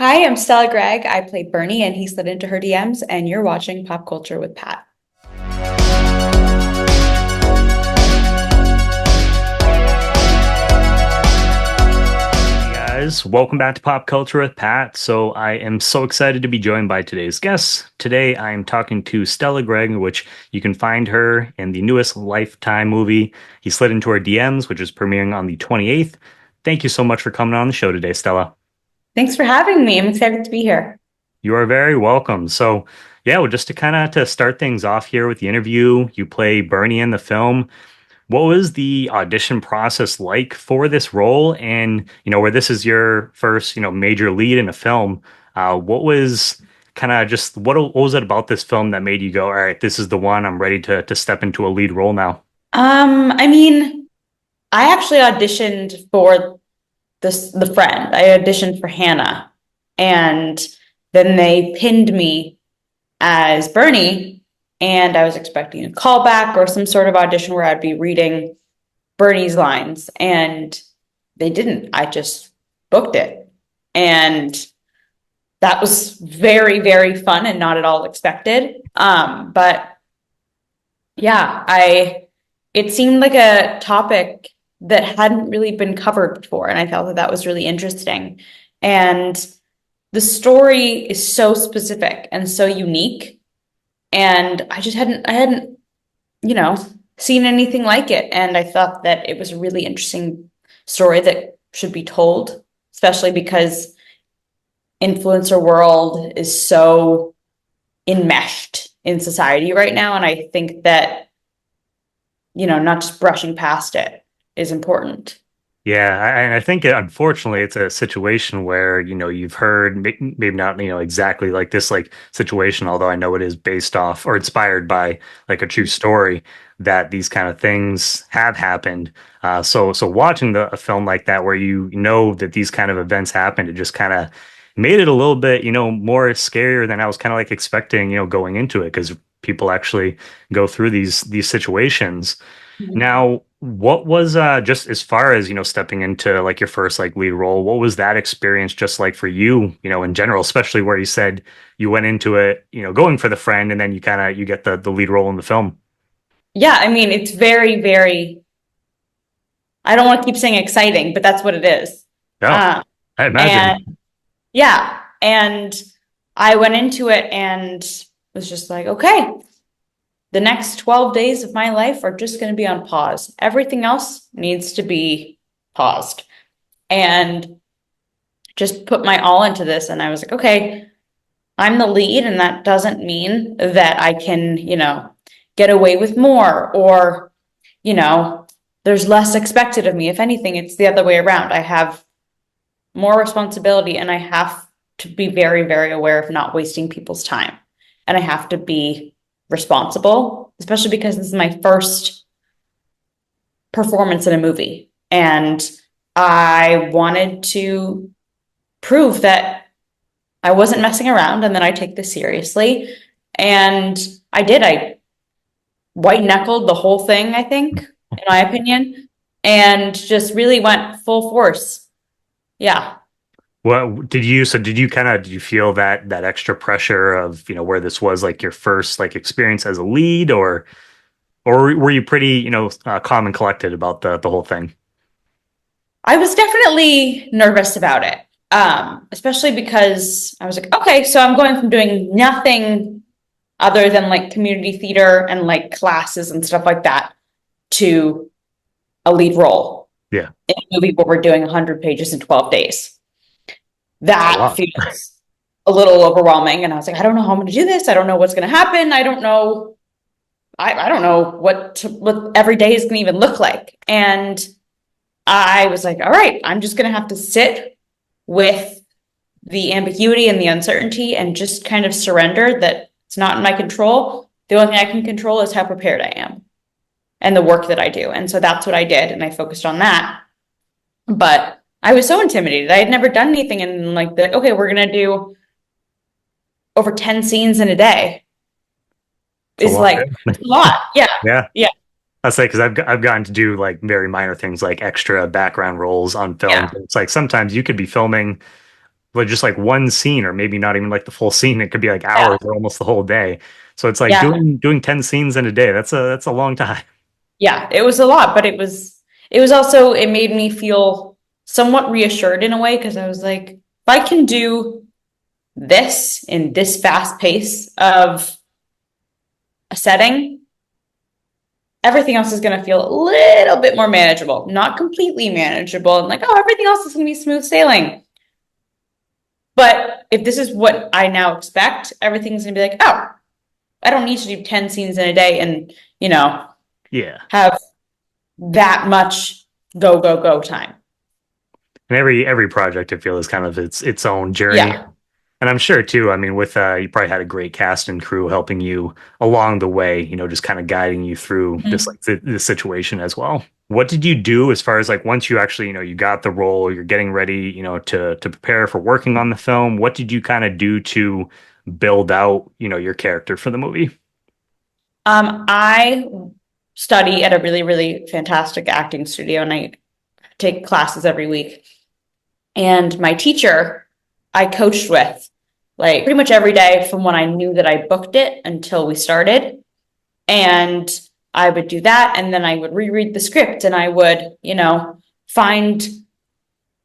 Hi, I'm Stella Gregg. I played Bernie and he slid into her DMs, and you're watching Pop Culture with Pat. Guys, welcome back to Pop Culture with Pat. So I am so excited to be joined by today's guests. Today I am talking to Stella Gregg, which you can find her in the newest Lifetime movie. He slid into her DMs, which is premiering on the 28th. Thank you so much for coming on the show today, Stella. Thanks for having me. I'm excited to be here. You are very welcome. So yeah, well, just to kind of to start things off here with the interview, you play Bernie in the film. What was the audition process like for this role? And, where this is your first, major lead in a film, what was kind of just what was it about this film that made you go, all right, this is the one, I'm ready to step into a lead role now? I mean, I actually auditioned for the friend. I auditioned for Hannah, and then they pinned me as Bernie, and I was expecting a callback or some sort of audition where I'd be reading Bernie's lines, and they didn't. I just booked it. And that was very, very fun and not at all expected. But yeah, it seemed like a topic that hadn't really been covered before, and I thought that that was really interesting. And the story is so specific and so unique, and I hadn't, you know, seen anything like it. And I thought that it was a really interesting story that should be told, especially because influencer world is so enmeshed in society right now. And I think that, not just brushing past it is important. Yeah, I think unfortunately it's a situation where, you've heard maybe not, exactly like this like situation, although I know it is based off or inspired by like a true story that these kind of things have happened. So watching a film like that where you know that these kind of events happened, it just kind of made it a little bit, more scarier than I was kind of like expecting, going into it because people actually go through these situations. Mhm. Now, what was just as far as, stepping into like your first like lead role, what was that experience just like for you, in general, especially where you said you went into it, going for the friend and then you kind of you get the lead role in the film. Yeah, I mean, it's very, very, I don't want to keep saying exciting, but that's what it is. Yeah, Um, I imagine. and yeah, and I went into it and was just like, okay, the next 12 days of my life are just going to be on pause. Everything else needs to be paused. And just put my all into this. And I was like, okay, I'm the lead, and that doesn't mean that I can, get away with more or, you know, there's less expected of me. If anything, it's the other way around. I have more responsibility, and I have to be very, very aware of not wasting people's time. And I have to be responsible, especially because this is my first performance in a movie. And I wanted to prove that I wasn't messing around and that I take this seriously. And I did. I white knuckled the whole thing, I think, in my opinion, and just really went full force. Yeah. Did you feel that extra pressure of, where this was like your first like experience as a lead or were you pretty, calm and collected about the whole thing? I was definitely nervous about it. Especially because I was like, okay, so I'm going from doing nothing other than like community theater and like classes and stuff like that to a lead role Yeah, in a movie where we're doing 100 pages in 12 days. it's a That lot. feels a little overwhelming. And I was like, I don't know how I'm going to do this. I don't know what's going to happen. I don't know. I don't know what every day is going to even look like. And I was like, all right, I'm just going to have to sit with the ambiguity and the uncertainty and just kind of surrender that it's not in my control. The only thing I can control is how prepared I am and the work that I do. And so that's what I did. And I focused on that. But I was so intimidated. I had never done anything and like the okay, we're gonna do over 10 scenes in a day It's a is lot. like it's a lot. Yeah. Yeah. Yeah. I say because I've gotten to do like very minor things like extra background roles on films. Yeah. It's like sometimes you could be filming like just like one scene, or maybe not even like the full scene. It could be like Yeah. hours or almost the whole day. So it's like Yeah. doing 10 scenes in a day. That's a long time. Yeah. It was a lot, but it was also, it made me feel somewhat reassured in a way because I was like, if I can do this in this fast pace of a setting, everything else is going to feel a little bit more manageable, not completely manageable. And like, oh, everything else is going to be smooth sailing. But if this is what I now expect, everything's going to be like, oh, I don't need to do 10 scenes in a day and, Yeah. have that much go, go, go time. And every project I feel is kind of its own journey. Yeah. And I'm sure too, I mean, with you probably had a great cast and crew helping you along the way, just kind of guiding you through this Mhm. like the situation as well. What did you do as far as like once you actually, you got the role, you're getting ready, to prepare for working on the film? What did you kind of do to build out, your character for the movie? I study at a really, really fantastic acting studio and I take classes every week. And my teacher, I coached with like pretty much every day from when I knew that I booked it until we started. And I would do that. And then I would reread the script and I would, find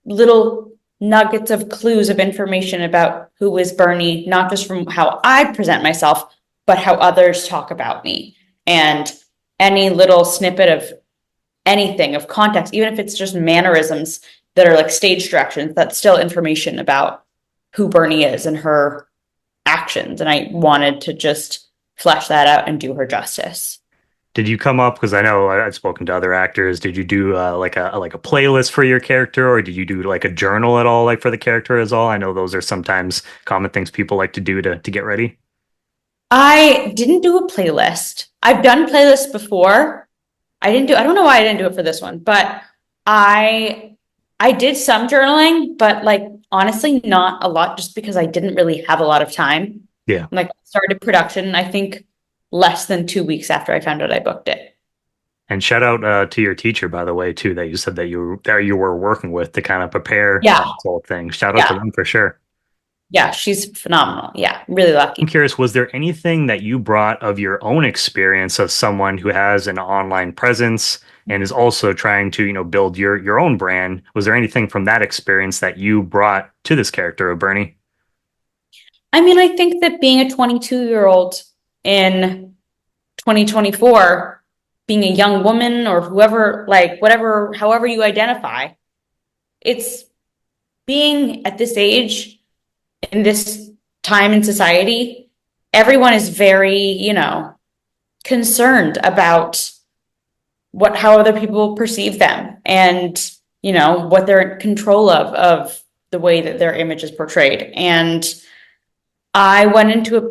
little nuggets of clues of information about who is Bernie, not just from how I present myself, but how others talk about me. And any little snippet of anything of context, even if it's just mannerisms that are like stage directions, that's still information about who Bernie is and her actions. And I wanted to just flesh that out and do her justice. Did you come up, because I know I've spoken to other actors, did you do like a playlist for your character, or did you do like a journal at all, like for the character as all? I know those are sometimes common things people like to do to get ready. I didn't do a playlist. I've done playlists before. I don't know why I didn't do it for this one, but I I did some journaling, but like honestly, not a lot just because I didn't really have a lot of time. Yeah. Like started production, I think less than 2 weeks after I found out I booked it. And shout out to your teacher, by the way, too, that you said that you were working with to kind of prepare Yeah, this whole thing. Shout out to yeah, them for sure. yeah. She's phenomenal. Yeah, really I'm lucky. curious, was there anything that you brought of your own experience of someone who has an online presence and is also trying to, build your own brand? Was there anything from that experience that you brought to this character of Bernie? I mean, I think that being a 22-year-old in 2024, being a young woman or whoever, like whatever, however you identify, it's being at this age in this time in society, everyone is very, concerned about how other people perceive them and, what they're in control of the way that their image is portrayed. And I went into it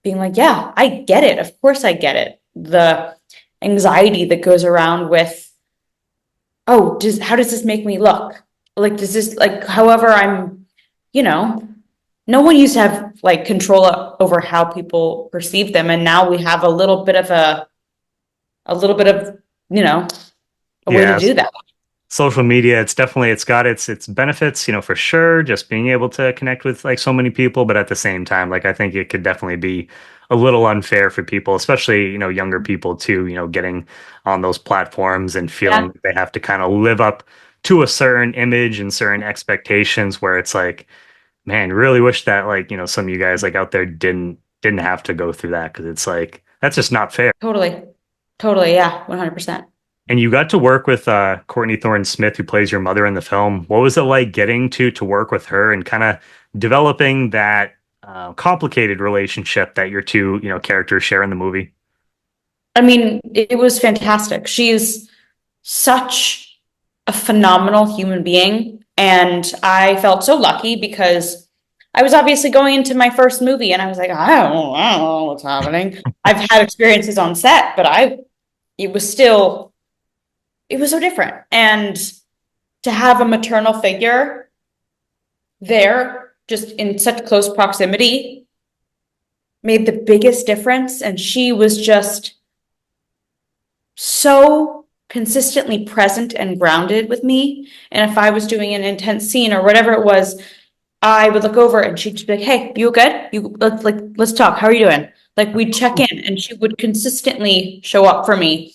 being like, yeah, I get it. Of course I get it. The anxiety that goes around with, oh, how does this make me look? Like, does this, like, however I'm, you know, no one used to have like control over how people perceive them. And now we have a little bit of, you know, a way to Yes. do that. Social media, it's got its benefits, for sure, just being able to connect with like so many people, but at the same time, like I think it could definitely be a little unfair for people, especially, younger people too, getting on those platforms and feeling Yeah, like they have to kind of live up to a certain image and certain expectations where it's like, man, really wish that like, some of you guys like out there didn't have to go through that because it's like that's just not fair. totally. Totally. Yeah. 100%. And you got to work with Courtney Thorne-Smith, who plays your mother in the film. What was it like getting to work with her and kind of developing that complicated relationship that your two, characters share in the movie? I mean, it was fantastic. She's such a phenomenal human being. And I felt so lucky because I was obviously going into my first movie and I was like, I don't know what's happening. I've had experiences on set, but it was still, it was so different. And to have a maternal figure there, just in such close proximity, made the biggest difference. And she was just so consistently present and grounded with me. And if I was doing an intense scene or whatever it was, I would look over and she'd just be like, "Hey, you good? Let's talk. How are you doing?" Like we'd check in, and she would consistently show up for me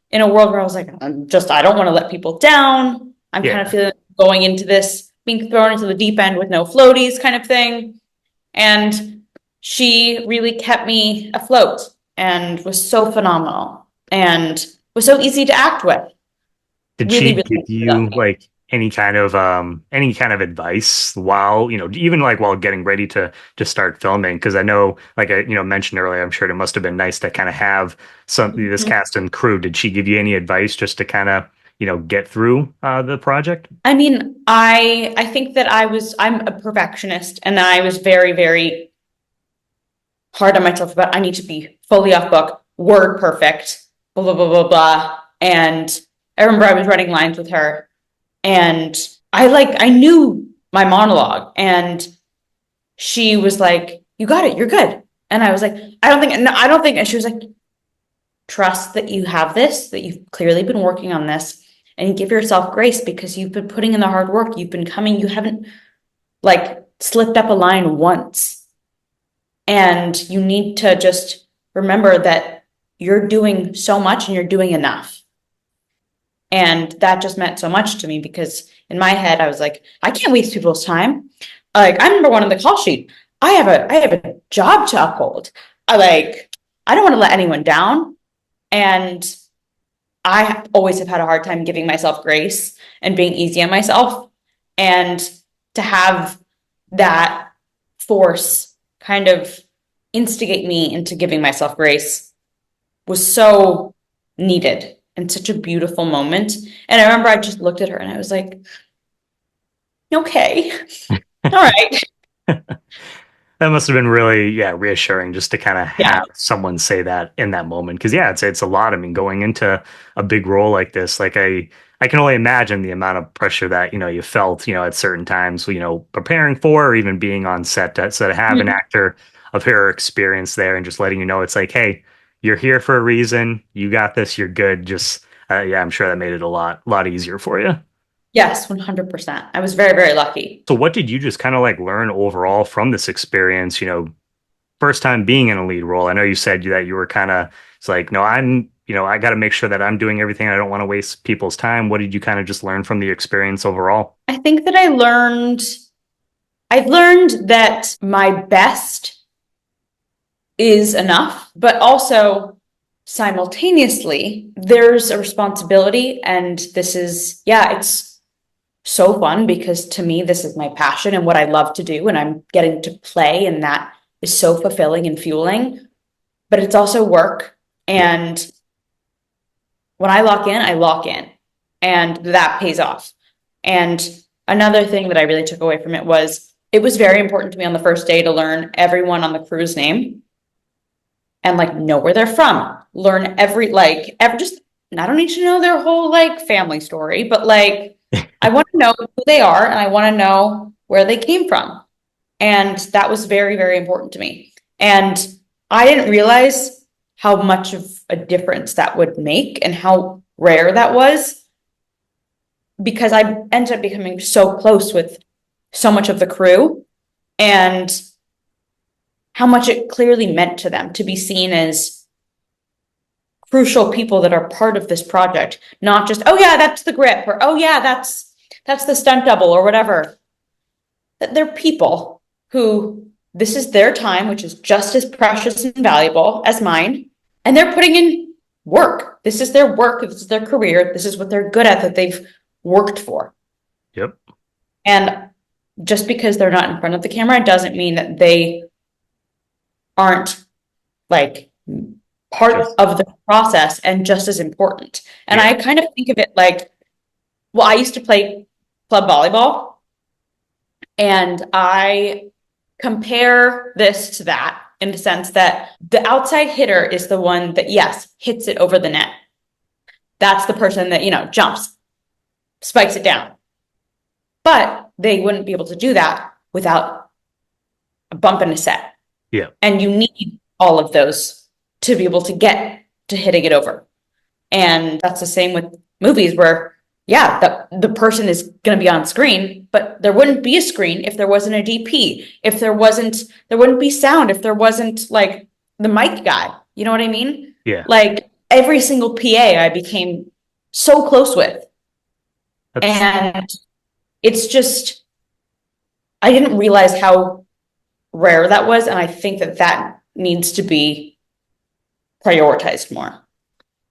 in a world where I was like, I don't want to let people down. I'm kind of Yeah. feeling going into this, being thrown into the deep end with no floaties kind of thing. And she really kept me afloat and was so phenomenal and was so easy to act with. Did Really, she really give you lucky. like any kind of advice while, even like while getting ready to start filming? Because I know, like I, mentioned earlier, I'm sure it must have been nice to kind of have this cast and crew. Did she give you any advice just to kind of, get through the project? I mean, I think that I'm a perfectionist and I was very, very hard on myself about I need to be fully off book, word perfect, blah, blah, blah, blah, blah. And I remember I was writing lines with her and I knew my monologue and she was like, "You got it, you're good." And I was like, "I don't think, no, I don't think," and she was like, "Trust that you have this, that you've clearly been working on this, and you give yourself grace because you've been putting in the hard work. You've been coming, you haven't like slipped up a line once. And you need to just remember that you're doing so much and you're doing enough." And that just meant so much to me because in my head, I was like, I can't waste people's time. Like, I'm number one on the call sheet. I have a job to uphold. I don't want to let anyone down. And I always have had a hard time giving myself grace and being easy on myself. And to have that force kind of instigate me into giving myself grace was so needed and such a beautiful moment. And I remember I just looked at her and I was like, "Okay, all right." That must have been really, yeah, reassuring just to kind of Yeah. have someone say that in that moment. Because yeah, it's a lot. I mean, going into a big role like this, like I can only imagine the amount of pressure that you felt, at certain times, preparing for or even being on set. So to have an Mhm. actor of her experience there and just letting you know, it's like, hey, you're here for a reason. You got this. You're good. Just yeah, I'm sure that made it a lot easier for you. Yes, 100%. I was very, very lucky. So what did you just kind of like learn overall from this experience? First time being in a lead role. I know you said that you were kind of, it's like, no, I got to make sure that I'm doing everything. I don't want to waste people's time. What did you kind of just learn from the experience overall? I think that I learned that my best is enough, but also simultaneously, there's a responsibility. And this is, yeah, it's so fun because to me, this is my passion and what I love to do. And I'm getting to play, and that is so fulfilling and fueling. But it's also work. Yeah. And when I lock in, I lock in, and that pays off. And another thing that I really took away from it was very important to me on the first day to learn everyone on the crew's name and like know where they're from. Learn every just I don't need to know their whole like family story, but like I want to know who they are and I want to know where they came from. And that was very, very important to me. And I didn't realize how much of a difference that would make and how rare that was because I ended up becoming so close with so much of the crew and how much it clearly meant to them to be seen as crucial people that are part of this project, not just, "Oh yeah, that's the grip," or "Oh yeah, that's the stunt double," or whatever. That they're people who this is their time, which is just as precious and valuable as mine, and they're putting in work. This is their work, this is their career, this is what they're good at that they've worked for. Yep. And just because they're not in front of the camera doesn't mean that they aren't like part Just of the process and just as important. And yeah. I kind of think of it like, well, I used to play club volleyball, and I compare this to that in the sense that the outside hitter is the one that, yes, hits it over the net. That's the person that, jumps, spikes it down. But they wouldn't be able to do that without a bump in a set. Yeah. And you need all of those to be able to get to hitting it over. And that's the same with movies where yeah, the person is going to be on screen, but there wouldn't be a screen if there wasn't a DP, if there wouldn't be sound, if there wasn't like the mic guy. You know what I mean? Yeah. Like every single PA I became so close with. That's And it's just, I didn't realize how rare that was. And I think that that needs to be prioritized more.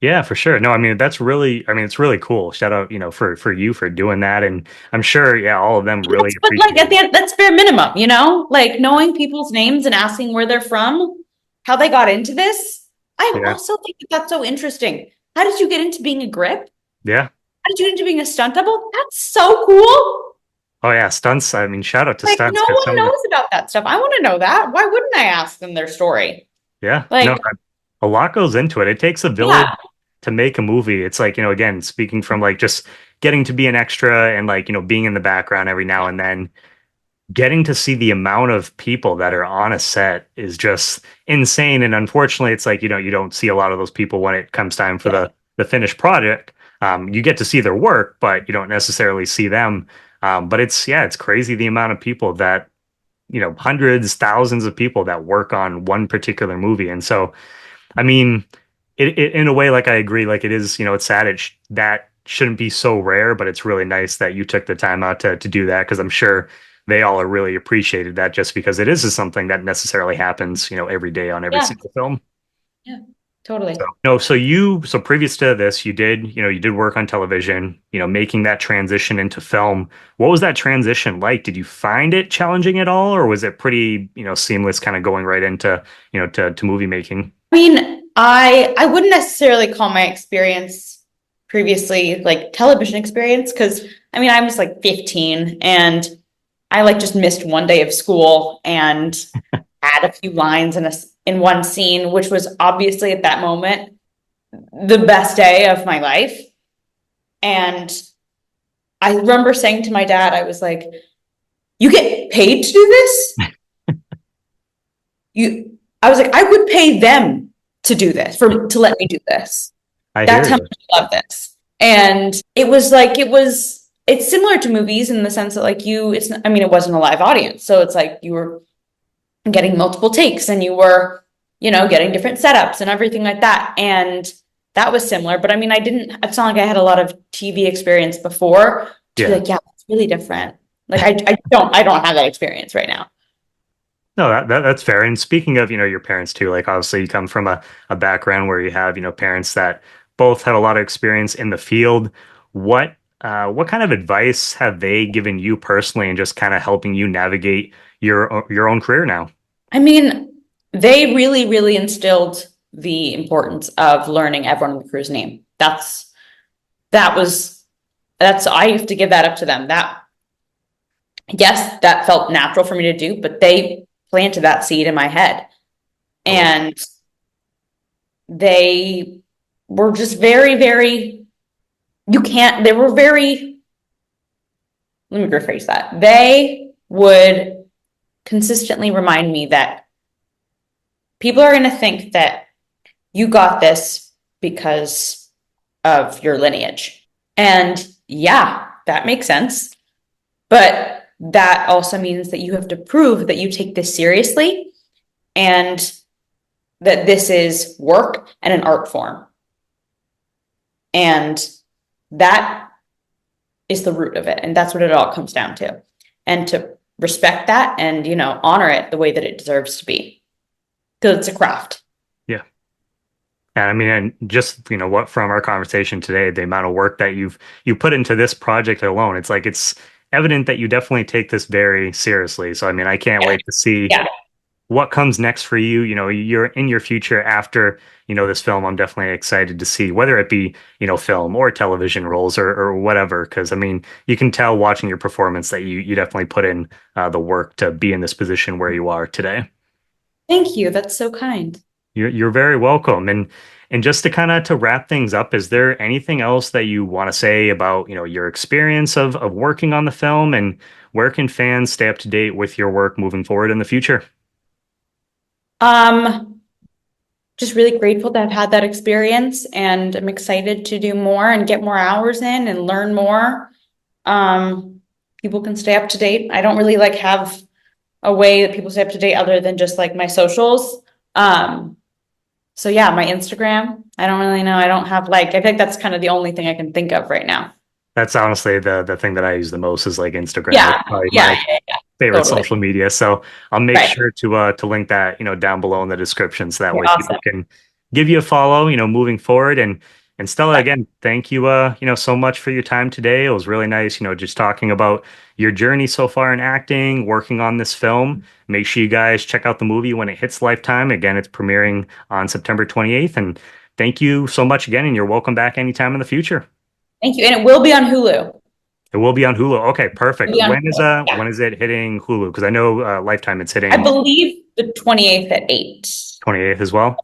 Yeah, for sure. No, I mean that's really, I mean it's really cool. Shout out, for you for doing that, and I'm sure, yeah, all of them really But like appreciate at it. the end, that's bare minimum, you know? Like knowing people's names and asking where they're from, how they got into this. I Yeah, also think that that's so interesting. How did you get into being a grip? yeah. How did you get into being a stunt double? That's so cool. Oh yeah, stunts. I mean, shout out to Like stunts no because one some of the, knows about that stuff. I want to know that. Why wouldn't I ask them their story? yeah, no, Like, a lot goes into it. It takes a village yeah, to make a movie. It's like, again, speaking from like just getting to be an extra and like, being in the background every now and then, getting to see the amount of people that are on a set is just insane. And unfortunately, it's like, you don't see a lot of those people when it comes time for the finished project. You get to see their work, but you don't necessarily see them. But it's crazy the amount of people that, hundreds, thousands of people that work on one particular movie. And so, I mean, in a way, like I agree, like it is, it's sad. That shouldn't be so rare, but it's really nice that you took the time out to do that because I'm sure they all are really appreciated that just because it is something that necessarily happens, every day on every yeah, single film. yeah, totally. So no, so previous to this, you did work on television, making that transition into film. What was that transition like? Did you find it challenging at all, or was it pretty, seamless kind of going right into, to movie making? I mean, I wouldn't necessarily call my experience previously like television experience because I mean I was like 15 and I like just missed one day of school and had a few lines in one scene, which was obviously at that moment the best day of my life. And I remember saying to my dad, I was like, "You get paid to do this?" I was like, I would pay them to do this, to let me do this. I hear That's how you. much I love this. And it's similar to movies in the sense that like I mean, it wasn't a live audience. So it's like you were getting multiple takes and you were, getting different setups and everything like that. And that was similar. But I mean, it's not like I had a lot of TV experience before to be Yeah. like, yeah, it's really different. Like I don't have that experience right now. No, that's fair. And speaking of, your parents too, like obviously you come from a background where you have, parents that both have a lot of experience in the field. What kind of advice have they given you personally and just kind of helping you navigate your own career now? I mean, they really, really instilled the importance of learning everyone in the crew's name. That was I have to give that up to them. Yes, that felt natural for me to do, but they planted that seed in my head. Oh, And they were just very, very, they were very, let me rephrase that. They would consistently remind me that people are going to think that you got this because of your lineage. And yeah, that makes sense. But that also means that you have to prove that you take this seriously and that this is work and an art form. And that is the root of it. And that's what it all comes down to. And to respect that and, honor it the way that it deserves to be. Because it's a craft. yeah. And I mean, and just, what from our conversation today, the amount of work that you put into this project alone, it's like it's evident that you definitely take this very seriously. So I mean, I can't Yeah. wait to see Yeah. what comes next for you. You're in your future after, this film. I'm definitely excited to see whether it be, film or television roles or whatever. Because I mean, you can tell watching your performance that you definitely put in the work to be in this position where you are today. Thank you. That's so kind. You're very welcome. And just to kind of to wrap things up, is there anything else that you want to say about, your experience of working on the film and where can fans stay up to date with your work moving forward in the future? Um, just really grateful to have had that experience, and I'm excited to do more and get more hours in and learn more. People can stay up to date. I don't really like have a way that people stay up to date other than just like my socials. So yeah, my Instagram, I don't really know. I don't have like, I think that's kind of the only thing I can think of right now. That's honestly the thing that I use the most is like Instagram. Yeah, It's probably yeah, my yeah, yeah, favorite totally. social media. So I'll make Right. sure to link that, down below in the description so that Yeah, way people awesome. can give you a follow, moving forward. And Stella, again, thank you so much for your time today. It was really nice, just talking about your journey so far in acting, working on this film. Make sure you guys check out the movie when it hits Lifetime. Again, it's premiering on September 28th. And thank you so much again, and you're welcome back anytime in the future. Thank you. And it will be on Hulu. It will be on Hulu. Okay, It'll perfect. be on When is Hulu. Yeah. when is it hitting Hulu? Because I know Lifetime it's I hitting believe the 28th at 8. 28th as well.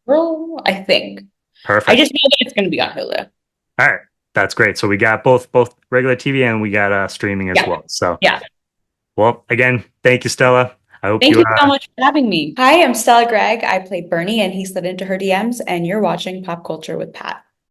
Oh, I think. I Perfect. just know that it's going to be on Hulu. All right. That's great. So we got both regular TV and we got streaming as Yeah. well. So, Yeah. well, again, thank you, Stella. I hope Thank you you so much for having me. Hi, I'm Stella Gregg. I play Bernie and he slid into her DMs, and you're watching Pop Culture with Pat.